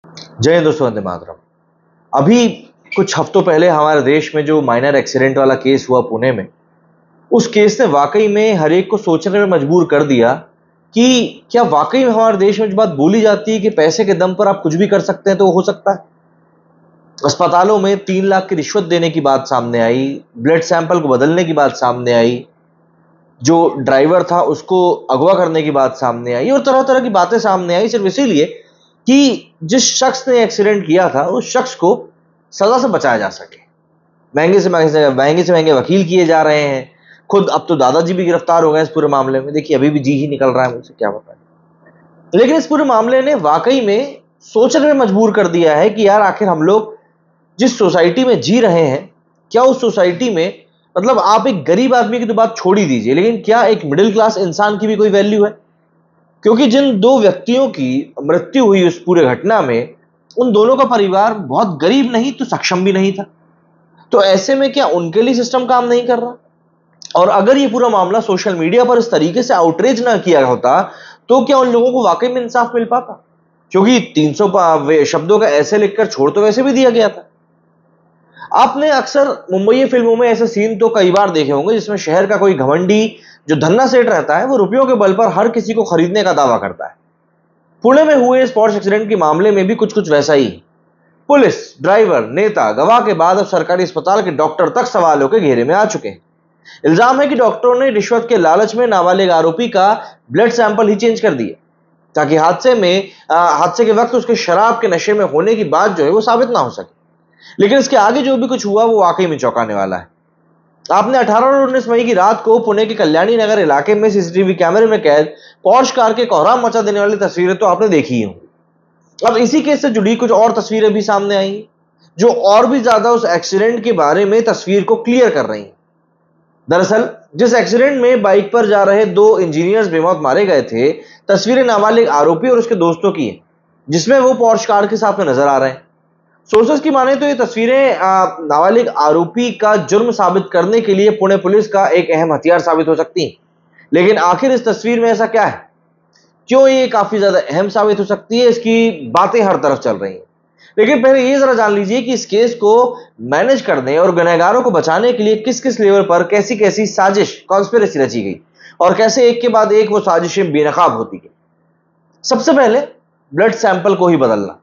जय हिंद दोस्तों, वंदे मातरम। अभी कुछ हफ्तों पहले हमारे देश में जो माइनर एक्सीडेंट वाला केस हुआ पुणे में, उस केस ने वाकई में हर एक को सोचने में मजबूर कर दिया कि क्या वाकई में हमारे देश में जो बात बोली जाती है कि पैसे के दम पर आप कुछ भी कर सकते हैं, तो वो हो सकता है। अस्पतालों में 3 लाख की रिश्वत देने की बात सामने आई, ब्लड सैंपल को बदलने की बात सामने आई, जो ड्राइवर था उसको अगवा करने की बात सामने आई और तरह तरह की बातें सामने आई, सिर्फ इसीलिए कि जिस शख्स ने एक्सीडेंट किया था उस शख्स को सजा से बचाया जा सके। महंगे से महंगे वकील किए जा रहे हैं। खुद अब तो दादाजी भी गिरफ्तार हो गए इस पूरे मामले में। देखिए, अभी भी जी ही निकल रहा है मुझसे, क्या बताएं। लेकिन इस पूरे मामले ने वाकई में सोचने में मजबूर कर दिया है कि यार, आखिर हम लोग जिस सोसाइटी में जी रहे हैं, क्या उस सोसाइटी में, मतलब आप एक गरीब आदमी की तो बात छोड़ ही दीजिए, लेकिन क्या एक मिडिल क्लास इंसान की भी कोई वैल्यू है? क्योंकि जिन 2 व्यक्तियों की मृत्यु हुई उस पूरे घटना में, उन दोनों का परिवार बहुत गरीब नहीं तो सक्षम भी नहीं था। तो ऐसे में क्या उनके लिए सिस्टम काम नहीं कर रहा? और अगर ये पूरा मामला सोशल मीडिया पर इस तरीके से आउटरीच ना किया होता, तो क्या उन लोगों को वाकई में इंसाफ मिल पाता? क्योंकि 300 शब्दों का ऐसे लिखकर छोड़ तो वैसे भी दिया गया था। आपने अक्सर मुंबई फिल्मों में ऐसे सीन तो कई बार देखे होंगे जिसमें शहर का कोई घमंडी जो धन्ना सेठ रहता है, वो रुपयों के बल पर हर किसी को खरीदने का दावा करता है। पुणे में हुए इस पोर्श एक्सीडेंट के मामले में भी कुछ कुछ वैसा ही। पुलिस, ड्राइवर, नेता, गवाह के बाद अब सरकारी अस्पताल के डॉक्टर तक सवालों के घेरे में आ चुके हैं। इल्जाम है कि डॉक्टरों ने रिश्वत के लालच में नाबालिग आरोपी का ब्लड सैंपल ही चेंज कर दिया, ताकि हादसे के वक्त उसके शराब के नशे में होने की बात जो है वो साबित ना हो सके। लेकिन इसके आगे जो भी कुछ हुआ वो वाकई में चौंकाने वाला है। आपने 18 और 19 मई की रात को पुणे के कल्याणी नगर इलाके में सीसीटीवी कैमरे में कैद पॉर्श कार के कोहराम मचा देने वाली तस्वीरें तो आपने देखी ही होंगी। अब इसी केस से जुड़ी कुछ और तस्वीरें भी सामने आई, जो और भी ज्यादा उस एक्सीडेंट के बारे में तस्वीर को क्लियर कर रही हैं। दरअसल जिस एक्सीडेंट में बाइक पर जा रहे 2 इंजीनियर्स बेमौत मारे गए थे, तस्वीरें नाबालिग आरोपी और उसके दोस्तों की हैं, जिसमें वो पॉर्श कार के साथ में नजर आ रहे हैं। सोर्सेस की माने तो ये तस्वीरें नाबालिग आरोपी का जुर्म साबित करने के लिए पुणे पुलिस का एक अहम हथियार साबित हो सकती हैं। लेकिन आखिर इस तस्वीर में ऐसा क्या है, क्यों ये काफी ज्यादा अहम साबित हो सकती है, इसकी बातें हर तरफ चल रही हैं। लेकिन पहले ये जरा जान लीजिए कि इस केस को मैनेज करने और गुनहगारों को बचाने के लिए किस किस लेवल पर कैसी कैसी साजिश, कॉन्स्पिरेसी रची गई और कैसे एक के बाद एक वो साजिशें बेनकाब होती गई। सबसे पहले ब्लड सैंपल को ही बदलना।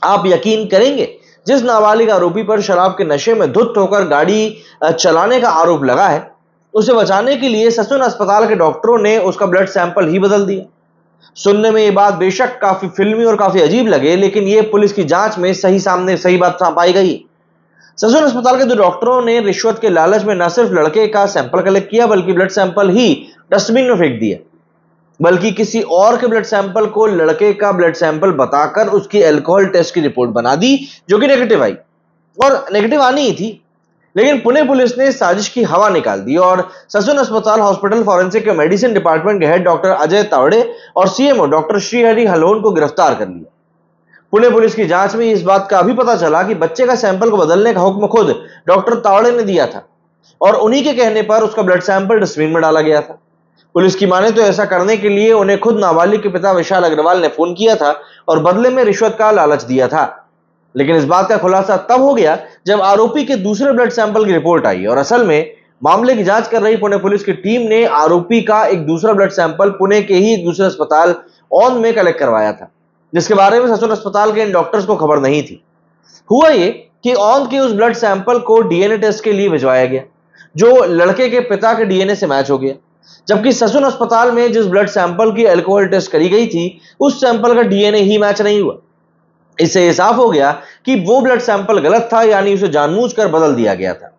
आप यकीन करेंगे, जिस नाबालिग आरोपी पर शराब के नशे में धुत होकर गाड़ी चलाने का आरोप लगा है, उसे बचाने के लिए ससुन अस्पताल के डॉक्टरों ने उसका ब्लड सैंपल ही बदल दिया। सुनने में ये बात बेशक काफी फिल्मी और काफी अजीब लगे, लेकिन ये पुलिस की जांच में सही बात पाई गई। ससुन अस्पताल के 2 डॉक्टरों ने रिश्वत के लालच में न सिर्फ लड़के का सैंपल कलेक्ट किया, बल्कि ब्लड सैंपल ही डस्टबिन में फेंक दिया। बल्कि किसी और के ब्लड सैंपल को लड़के का ब्लड सैंपल बताकर उसकी अल्कोहल टेस्ट की रिपोर्ट बना दी, जो कि नेगेटिव आई, और नेगेटिव आनी ही थी। लेकिन पुणे पुलिस ने साजिश की हवा निकाल दी और ससुन अस्पताल हॉस्पिटल फॉरेंसिक मेडिसिन डिपार्टमेंट के हेड डॉक्टर अजय तावड़े और सीएमओ डॉक्टर श्रीहरि हलोन को गिरफ्तार कर लिया। पुणे पुलिस की जांच में इस बात का भी पता चला कि बच्चे का सैंपल को बदलने का हुक्म खुद डॉक्टर तावड़े ने दिया था और उन्हीं के कहने पर उसका ब्लड सैंपल डस्टबिन में डाला गया था। पुलिस की माने तो ऐसा करने के लिए उन्हें खुद नाबालिग के पिता विशाल अग्रवाल ने फोन किया था और बदले में रिश्वत का लालच दिया था। लेकिन इस बात का खुलासा तब हो गया जब आरोपी के दूसरे ब्लड सैंपल की रिपोर्ट आई और असल में मामले की जांच कर रही पुणे पुलिस की टीम ने आरोपी का एक दूसरा ब्लड सैंपल पुणे के ही एक दूसरे अस्पताल औंध में कलेक्ट करवाया था, जिसके बारे में ससुन अस्पताल के इन डॉक्टर्स को खबर नहीं थी। हुआ ये कि औंध के उस ब्लड सैंपल को डीएनए टेस्ट के लिए भिजवाया गया, जो लड़के के पिता के डीएनए से मैच हो गया, जबकि ससुन अस्पताल में जिस ब्लड सैंपल की अल्कोहल टेस्ट करी गई थी, उस सैंपल का डीएनए ही मैच नहीं हुआ। इससे यह साफ हो गया कि वो ब्लड सैंपल गलत था, यानी उसे जानबूझकर बदल दिया गया था।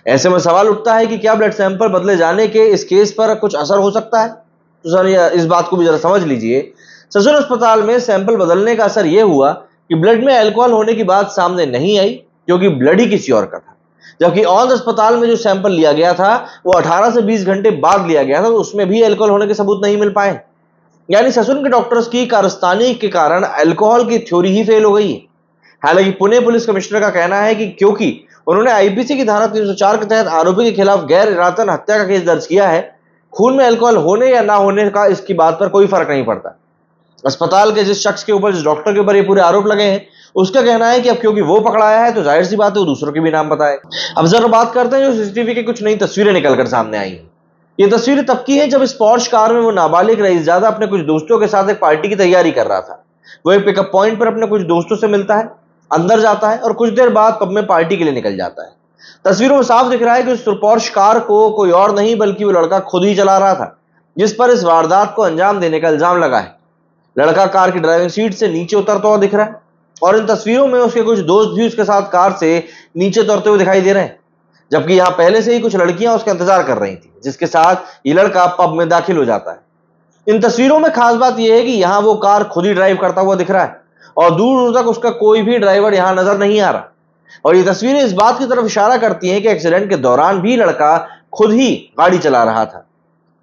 ऐसे में सवाल उठता है कि क्या ब्लड सैंपल बदले जाने के इस केस पर कुछ असर हो सकता है? तो सर, इस बात को भी जरा समझ लीजिए। ससुन अस्पताल में सैंपल बदलने का असर यह हुआ कि ब्लड में अल्कोहल होने की बात सामने नहीं आई, क्योंकि ब्लड ही किसी और का था। जबकि औंध अस्पताल में जो सैंपल लिया गया था वो 18 से 20 घंटे बाद लिया गया था, तो उसमें भी अल्कोहल होने के सबूत नहीं मिल पाए। यानी ससुन के डॉक्टर्स की कारस्तानी के कारण अल्कोहल की थ्योरी ही फेल हो गई है। हालांकि पुणे पुलिस कमिश्नर का कहना है कि क्योंकि उन्होंने आईपीसी की धारा 304 के तहत आरोपी के खिलाफ गैर इरादतन हत्या का केस दर्ज किया है, खून में अल्कोहल होने या ना होने का इसकी बात पर कोई फर्क नहीं पड़ता। अस्पताल के जिस शख्स के ऊपर, जिस डॉक्टर के ऊपर ये पूरे आरोप लगे हैं, उसका कहना है कि अब क्योंकि वो पकड़ाया है तो जाहिर सी बात है वो दूसरों के भी नाम बताए। अब जरा बात करते हैं जो सीसीटीवी की कुछ नई तस्वीरें निकलकर सामने आई हैं। ये तस्वीरें तब की हैं जब इस पॉर्श कार में वो नाबालिग रईसजादा अपने कुछ दोस्तों के साथ एक पार्टी की तैयारी कर रहा था। वो एक पिकअप पॉइंट पर अपने कुछ दोस्तों से मिलता है, अंदर जाता है और कुछ देर बाद पब में पार्टी के लिए निकल जाता है। तस्वीरों में साफ दिख रहा है कि उस पॉर्श कार को कोई और नहीं बल्कि वो लड़का खुद ही चला रहा था, जिस पर इस वारदात को अंजाम देने का इल्जाम लगा है। लड़का कार की ड्राइविंग सीट से नीचे उतरता हुआ दिख रहा है और इन तस्वीरों में उसके कुछ दोस्त भी उसके साथ कार से नीचे उतरते हुए दिखाई दे रहे हैं, जबकि यहां पहले से ही कुछ लड़कियां उसका इंतजार कर रही थी, जिसके साथ ये लड़का पब में दाखिल हो जाता है। इन तस्वीरों में खास बात यह है कि यहां वो कार खुद ही ड्राइव करता हुआ दिख रहा है और दूर दूर तक उसका कोई भी ड्राइवर यहां नजर नहीं आ रहा। और ये तस्वीरें इस बात की तरफ इशारा करती हैं कि एक्सीडेंट के दौरान भी लड़का खुद ही गाड़ी चला रहा था।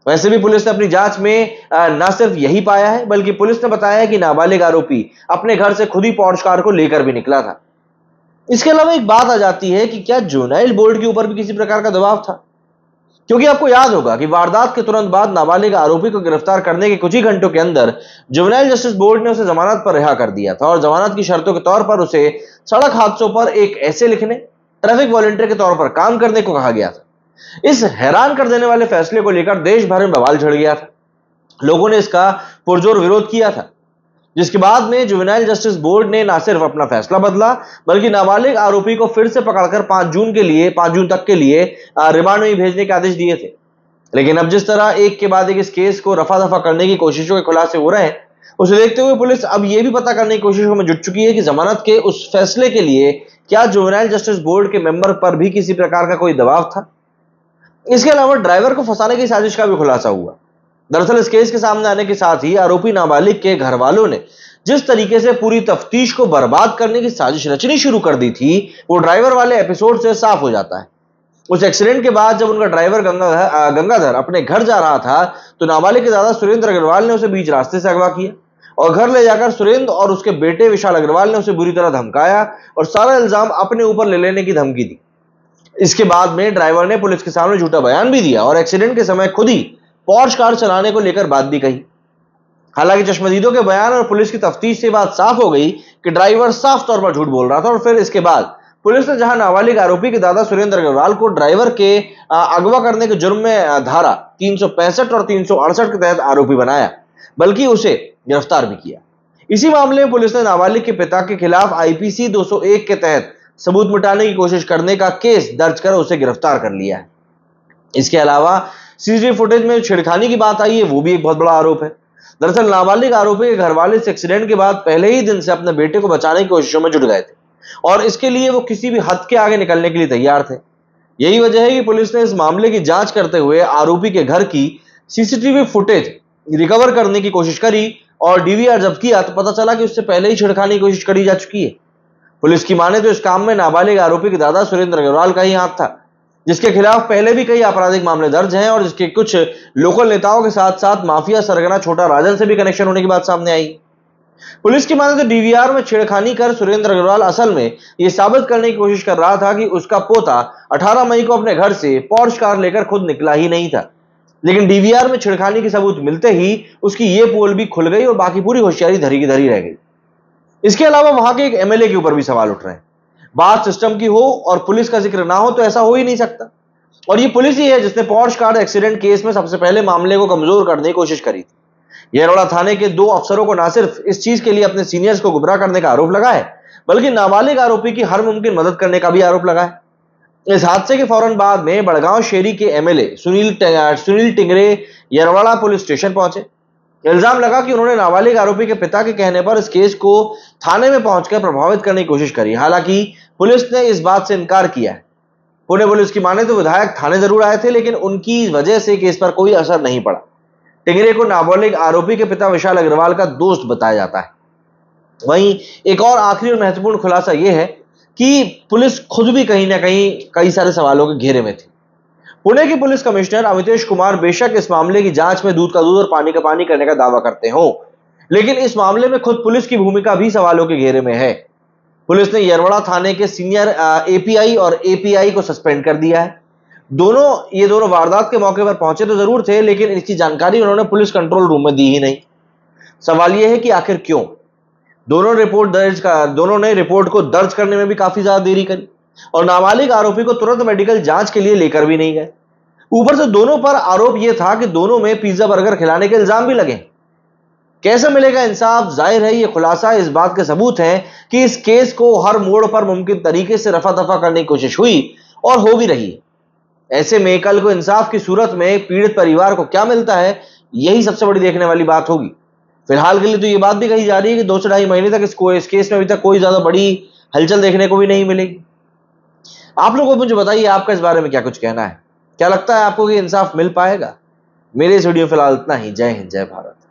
वैसे भी पुलिस ने अपनी जांच में न सिर्फ यही पाया है, बल्कि पुलिस ने बताया है कि नाबालिग आरोपी अपने घर से खुद ही पॉर्श कार को लेकर भी निकला था। इसके अलावा एक बात आ जाती है कि क्या जुवेनाइल बोर्ड के ऊपर भी किसी प्रकार का दबाव था, क्योंकि आपको याद होगा कि वारदात के तुरंत बाद नाबालिग आरोपी को गिरफ्तार करने के कुछ ही घंटों के अंदर जुवेनाइल जस्टिस बोर्ड ने उसे जमानत पर रिहा कर दिया था और जमानत की शर्तों के तौर पर उसे सड़क हादसों पर एक ऐसे लिखने, ट्रैफिक वॉलंटियर के तौर पर काम करने को कहा गया था। इस हैरान कर देने वाले फैसले को लेकर देश भर में बवाल छिड़ गया था। लोगों ने इसका पुरजोर विरोध किया था, जिसके बाद में जुवेनाइल जस्टिस बोर्ड ने न सिर्फ अपना फैसला बदला, बल्कि नाबालिग आरोपी को फिर से पकड़कर 5 जून तक के लिए रिमांड में भेजने के आदेश दिए थे। लेकिन अब जिस तरह एक के बाद एक इस केस को रफा दफा करने की कोशिशों के खुलासे हो रहे हैं, उसे देखते हुए पुलिस अब यह भी पता करने की कोशिशों में जुट चुकी है कि जमानत के उस फैसले के लिए क्या जुवेनाइल जस्टिस बोर्ड के मेंबर पर भी किसी प्रकार का कोई दबाव था। इसके अलावा ड्राइवर को फंसाने की साजिश का भी खुलासा हुआ। दरअसल इस केस के सामने आने के साथ ही आरोपी नाबालिग के घर वालों ने जिस तरीके से पूरी तफ्तीश को बर्बाद करने की साजिश रचनी शुरू कर दी थी, वो ड्राइवर वाले एपिसोड से साफ हो जाता है। उस एक्सीडेंट के बाद जब उनका ड्राइवर गंगाधर अपने घर जा रहा था, तो नाबालिग के दादा सुरेंद्र अग्रवाल ने उसे बीच रास्ते से अगवा किया और घर ले जाकर सुरेंद्र और उसके बेटे विशाल अग्रवाल ने उसे बुरी तरह धमकाया और सारा इल्जाम अपने ऊपर ले लेने की धमकी दी। इसके बाद में ड्राइवर ने पुलिस के सामने झूठा बयान भी दिया और एक्सीडेंट के समय खुद ही पॉर्श कार चलाने को लेकर बात भी कही। हालांकि चश्मदीदों के बयान और पुलिस की तफ्तीश से बात साफ हो गई कि ड्राइवर साफ तौर पर झूठ बोल रहा था और फिर इसके बाद पुलिस ने जहां नाबालिग आरोपी के दादा सुरेंद्र अग्रवाल को ड्राइवर के अगवा करने के जुर्म में धारा 365 और 368 के तहत आरोपी बनाया, बल्कि उसे गिरफ्तार भी किया। इसी मामले में पुलिस ने नाबालिग के पिता के खिलाफ आईपीसी 201 के तहत सबूत मिटाने की कोशिश करने का केस दर्ज कर उसे गिरफ्तार कर लिया है। इसके अलावा सीसीटीवी फुटेज में छेड़खानी की बात आई है, वो भी एक बहुत बड़ा आरोप है। दरअसल नाबालिग आरोपी के घर वाले इस एक्सीडेंट के बाद पहले ही दिन से अपने बेटे को बचाने की कोशिशों में जुट गए थे और इसके लिए वो किसी भी हद के आगे निकलने के लिए तैयार थे। यही वजह है कि पुलिस ने इस मामले की जांच करते हुए आरोपी के घर की सीसीटीवी फुटेज रिकवर करने की कोशिश करी और डीवीआर जब्त किया, तो पता चला कि उससे पहले ही छेड़खानी की कोशिश करी जा चुकी है। पुलिस की माने तो इस काम में नाबालिग आरोपी के दादा सुरेंद्र अग्रवाल का ही हाथ था, जिसके खिलाफ पहले भी कई आपराधिक मामले दर्ज हैं और जिसके कुछ लोकल नेताओं के साथ साथ माफिया सरगना छोटा राजन से भी कनेक्शन होने की बात सामने आई। पुलिस की माने तो डीवीआर में छेड़खानी कर सुरेंद्र अग्रवाल असल में यह साबित करने की कोशिश कर रहा था कि उसका पोता 18 मई को अपने घर से पॉर्श कार लेकर खुद निकला ही नहीं था। लेकिन डीवीआर में छेड़खानी के सबूत मिलते ही उसकी ये पोल भी खुल गई और बाकी पूरी होशियारी धरी की धरी रह गई। इसके अलावा वहां के एक एमएलए के ऊपर भी सवाल उठ रहे हैं। बात सिस्टम की हो और पुलिस का जिक्र ना हो तो ऐसा हो ही नहीं सकता, और ये पुलिस ही है जिसने पॉर्श कार एक्सीडेंट केस में सबसे पहले मामले को कमजोर करने की कोशिश करी थी। येरवड़ा थाने के 2 अफसरों को न सिर्फ इस चीज के लिए अपने सीनियर्स को गुमराह करने का आरोप लगा है, बल्कि नाबालिग आरोपी की हर मुमकिन मदद करने का भी आरोप लगा है। इस हादसे के फौरन बाद में बड़गांव शेरी के MLA Sunil Tingre Yerwada police station पहुंचे। इल्जाम लगा कि उन्होंने नाबालिग आरोपी के पिता के कहने पर इस केस को थाने में पहुंचकर प्रभावित करने की कोशिश करी। हालांकि पुलिस ने इस बात से इनकार किया है। पुणे पुलिस की माने तो विधायक थाने जरूर आए थे, लेकिन उनकी वजह से केस पर कोई असर नहीं पड़ा। टिंगरे को नाबालिग आरोपी के पिता विशाल अग्रवाल का दोस्त बताया जाता है। वहीं एक और आखिरी और महत्वपूर्ण खुलासा यह है कि पुलिस खुद भी कहीं ना कहीं कई सारे सवालों के घेरे में थी। पुणे की पुलिस कमिश्नर अमितेश कुमार बेशक इस मामले की जांच में दूध का दूध और पानी का पानी करने का दावा करते हो, लेकिन इस मामले में खुद पुलिस की भूमिका भी सवालों के घेरे में है। पुलिस ने येरवड़ा थाने के सीनियर एपीआई और एपीआई को सस्पेंड कर दिया है। ये दोनों वारदात के मौके पर पहुंचे तो जरूर थे, लेकिन इसकी जानकारी उन्होंने पुलिस कंट्रोल रूम में दी ही नहीं। सवाल यह है कि आखिर क्यों? दोनों ने रिपोर्ट को दर्ज करने में भी काफी ज्यादा देरी करी और नाबालिग आरोपी को तुरंत मेडिकल जांच के लिए लेकर भी नहीं गए। ऊपर से दोनों पर आरोप यह था कि दोनों में पिज्जा बर्गर खिलाने के इल्जाम भी लगे। कैसे मिलेगा इंसाफ? जाहिर है ये खुलासा इस बात के सबूत हैं कि इस केस को हर मोड़ पर मुमकिन तरीके से रफा दफा करने की कोशिश हुई और हो भी रही है। ऐसे में कल को इंसाफ की सूरत में पीड़ित परिवार को क्या मिलता है, यही सबसे बड़ी देखने वाली बात होगी। फिलहाल के लिए तो ये बात भी कही जा रही है कि 2 से ढाई महीने तक इस केस में अभी तक कोई ज्यादा बड़ी हलचल देखने को भी नहीं मिलेगी। आप लोगों को मुझे बताइए आपका इस बारे में क्या कुछ कहना है? क्या लगता है आपको कि इंसाफ मिल पाएगा? मेरे इस वीडियो फिलहाल इतना ही। जय हिंद, जय भारत।